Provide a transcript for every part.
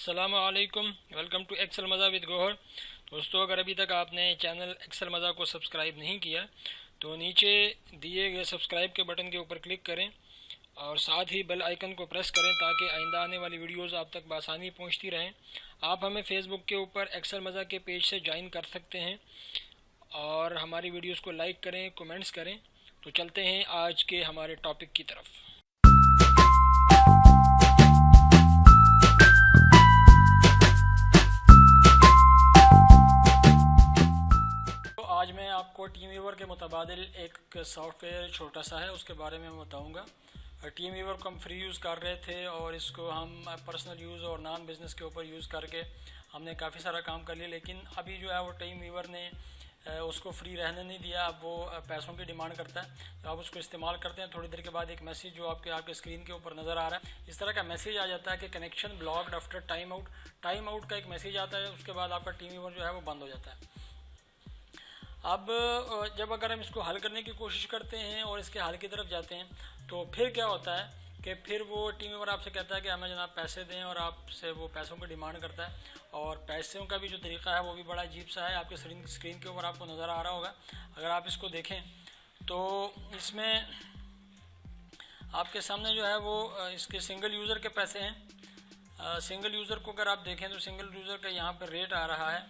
अस्सलाम वालेकुम, welcome to Excel मज़ा विद गोहर। दोस्तों, अगर अभी तक आपने चैनल एक्सेल मज़ा को सब्सक्राइब नहीं किया तो नीचे दिए गए सब्सक्राइब के बटन के ऊपर क्लिक करें और साथ ही बेल आइकन को प्रेस करें ताकि आइंदा आने वाली वीडियोस आप तक बआसानी पहुंचती रहें। आप हमें फेसबुक के ऊपर एक्सेल मज़ा के पेज से ज्वाइन कर सकते हैं और हमारी वीडियोस को लाइक करें, कमेंट्स करें। तो चलते हैं आज के हमारे टॉपिक की तरफ। आज मैं आपको टीम वीवर के मुतबादिल एक सॉफ्टवेयर छोटा सा है उसके बारे में बताऊंगा। टीम वीवर को हम फ्री यूज़ कर रहे थे और इसको हम पर्सनल यूज़ और नॉन बिज़नेस के ऊपर यूज़ करके हमने काफ़ी सारा काम कर लिया, लेकिन अभी जो है वो टीम वीवर ने उसको फ्री रहने नहीं दिया। अब वो पैसों की डिमांड करता है। तो आप उसको इस्तेमाल करते हैं, थोड़ी देर के बाद एक मैसेज जो आपके स्क्रीन के ऊपर नज़र आ रहा है, इस तरह का मैसेज आ जाता है कि connection blocked after time out का एक मैसेज आता है। उसके बाद आपका टीम वीवर जो है वो बंद हो जाता है। अब जब अगर हम इसको हल करने की कोशिश करते हैं और इसके हल की तरफ जाते हैं तो फिर क्या होता है कि फिर वो टीम मेंबर आपसे कहता है कि हमें जनाब पैसे दें और आपसे वो पैसों की डिमांड करता है। और पैसों का भी जो तरीका है वो भी बड़ा अजीब सा है। आपके स्क्रीन के ऊपर आपको नज़र आ रहा होगा। अगर आप इसको देखें तो इसमें आपके सामने जो है वो इसके सिंगल यूज़र के पैसे हैं। सिंगल यूज़र को अगर आप देखें तो सिंगल यूज़र का यहाँ पर रेट आ रहा है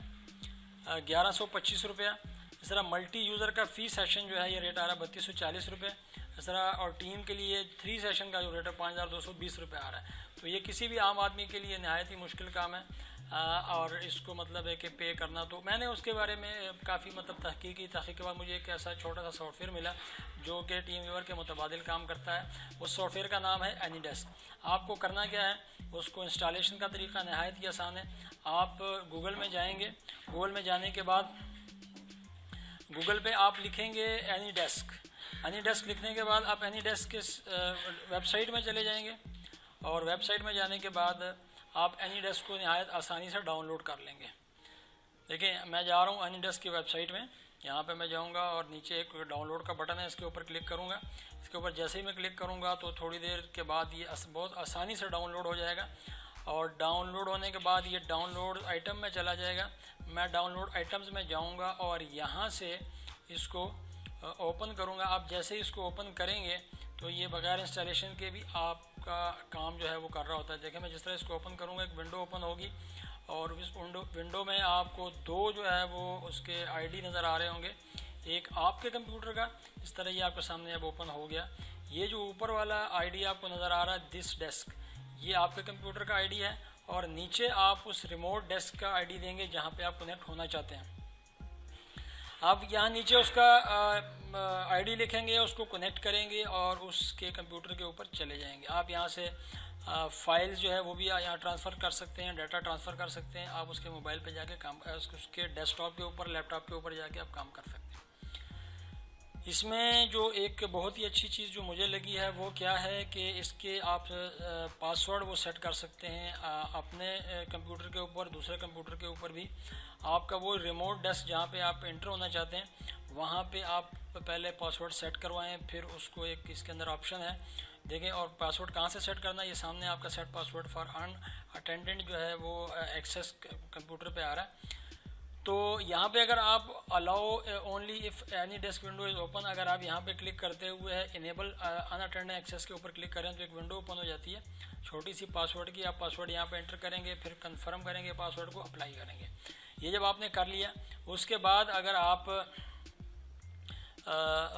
1125 रुपया। इस तरह मल्टी यूज़र का फ़ी सेशन जो है ये रेट आ रहा है 3240 रुपये। इस तरह और टीम के लिए 3 सेशन का जो रेट है 5220 रुपये आ रहा है। तो ये किसी भी आम आदमी के लिए नहायत ही मुश्किल काम है और इसको मतलब है कि पे करना। तो मैंने उसके बारे में काफ़ी मतलब तहकीक के बाद मुझे एक ऐसा छोटा सा सॉफ्टवेयर मिला जो कि टीम वीवर के मुतबादिल काम करता है। उस सॉफ्टवेयर का नाम है एनीडेस्क। आपको करना क्या है, उसको इंस्टॉलेशन का तरीका नहायत ही आसान है। आप गूगल में जाएंगे, गूगल में जाने के बाद गूगल पे आप लिखेंगे एनीडेस्क लिखने के बाद आप एनीडेस्क के वेबसाइट में चले जाएंगे और वेबसाइट में जाने के बाद आप एनीडेस्क को नहायत आसानी से डाउनलोड कर लेंगे। देखिए, मैं जा रहा हूँ एनीडेस्क की वेबसाइट में। यहाँ पे मैं जाऊँगा और नीचे एक डाउनलोड का बटन है, इसके ऊपर क्लिक करूँगा। इसके ऊपर जैसे ही मैं क्लिक करूँगा तो थोड़ी देर के बाद ये बहुत आसानी से डाउनलोड हो जाएगा और डाउनलोड होने के बाद ये डाउनलोड आइटम में चला जाएगा। मैं डाउनलोड आइटम्स में जाऊंगा और यहाँ से इसको ओपन करूँगा। आप जैसे ही इसको ओपन करेंगे तो ये बगैर इंस्टॉलेशन के भी आपका काम जो है वो कर रहा होता है। देखिए, मैं जिस तरह इसको ओपन करूँगा एक विंडो ओपन होगी और इस विंडो में आपको दो जो है वो उसके आईडी नज़र आ रहे होंगे। एक आपके कंप्यूटर का, इस तरह ये आपके सामने अब ओपन हो गया। ये जो ऊपर वाला आईडी आपको नज़र आ रहा है दिस डेस्क, ये आपके कंप्यूटर का आईडी है और नीचे आप उस रिमोट डेस्क का आईडी देंगे जहाँ पे आप कनेक्ट होना चाहते हैं। आप यहाँ नीचे उसका आईडी लिखेंगे, उसको कनेक्ट करेंगे और उसके कंप्यूटर के ऊपर चले जाएंगे। आप यहाँ से फाइल्स जो है वो भी यहाँ ट्रांसफ़र कर सकते हैं, डाटा ट्रांसफ़र कर सकते हैं। आप उसके मोबाइल पे जाके काम उसके डेस्कटॉप के ऊपर, लैपटॉप के ऊपर जाके आप काम कर सकते हैं। इसमें जो एक बहुत ही अच्छी चीज़ जो मुझे लगी है वो क्या है कि इसके आप पासवर्ड वो सेट कर सकते हैं अपने कंप्यूटर के ऊपर, दूसरे कंप्यूटर के ऊपर भी। आपका वो रिमोट डेस्क जहाँ पे आप एंटर होना चाहते हैं वहाँ पे आप पहले पासवर्ड सेट करवाएं, फिर उसको एक इसके अंदर ऑप्शन है देखें। और पासवर्ड कहाँ से सेट करना है, ये सामने आपका सेट पासवर्ड फॉर अनअटेंडेड जो है वो एक्सेस कंप्यूटर पे आ रहा है। तो यहाँ पे अगर आप allow only if any desk window is open, अगर आप यहाँ पे क्लिक करते हुए है इनेबल अनअटेंडेड एक्सेस के ऊपर क्लिक करें तो एक विंडो ओपन हो जाती है छोटी सी पासवर्ड की। आप पासवर्ड यहाँ पे एंटर करेंगे, फिर कंफर्म करेंगे, पासवर्ड को अप्लाई करेंगे। ये जब आपने कर लिया उसके बाद अगर आप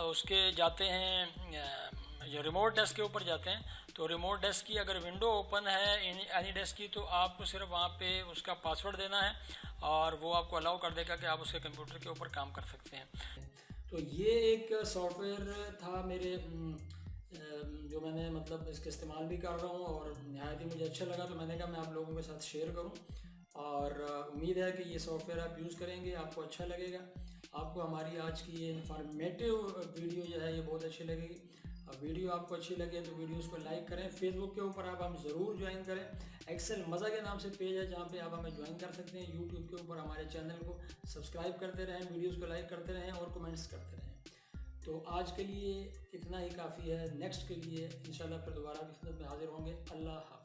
उसके जाते हैं जो रिमोट डेस्क के ऊपर जाते हैं तो रिमोट डेस्क की अगर विंडो ओपन है एनी डेस्क की तो आपको सिर्फ वहाँ पे उसका पासवर्ड देना है और वो आपको अलाउ कर देगा कि आप उसके कंप्यूटर के ऊपर काम कर सकते हैं। तो ये एक सॉफ्टवेयर था मेरे जो मैंने मतलब इसका इस्तेमाल भी कर रहा हूँ और नहायत ही मुझे अच्छा लगा, तो मैंने कहा मैं आप लोगों के साथ शेयर करूँ और उम्मीद है कि ये सॉफ्टवेयर आप यूज़ करेंगे, आपको अच्छा लगेगा। आपको हमारी आज की ये इंफॉर्मेटिव वीडियो जो है ये बहुत अच्छी लगेगी। वीडियो आपको अच्छी लगे तो वीडियोस को लाइक करें। फेसबुक के ऊपर आप हम ज़रूर ज्वाइन करें। एक्सेल मज़ा के नाम से पेज है जहाँ पे आप हमें ज्वाइन कर सकते हैं। यूट्यूब के ऊपर हमारे चैनल को सब्सक्राइब करते रहें, वीडियोस को लाइक करते रहें और कमेंट्स करते रहें। तो आज के लिए इतना ही काफ़ी है। नेक्स्ट के लिए इंशाल्लाह फिर दोबारा खिदमत में हाजिर होंगे। अल्लाह हाफ़िज़।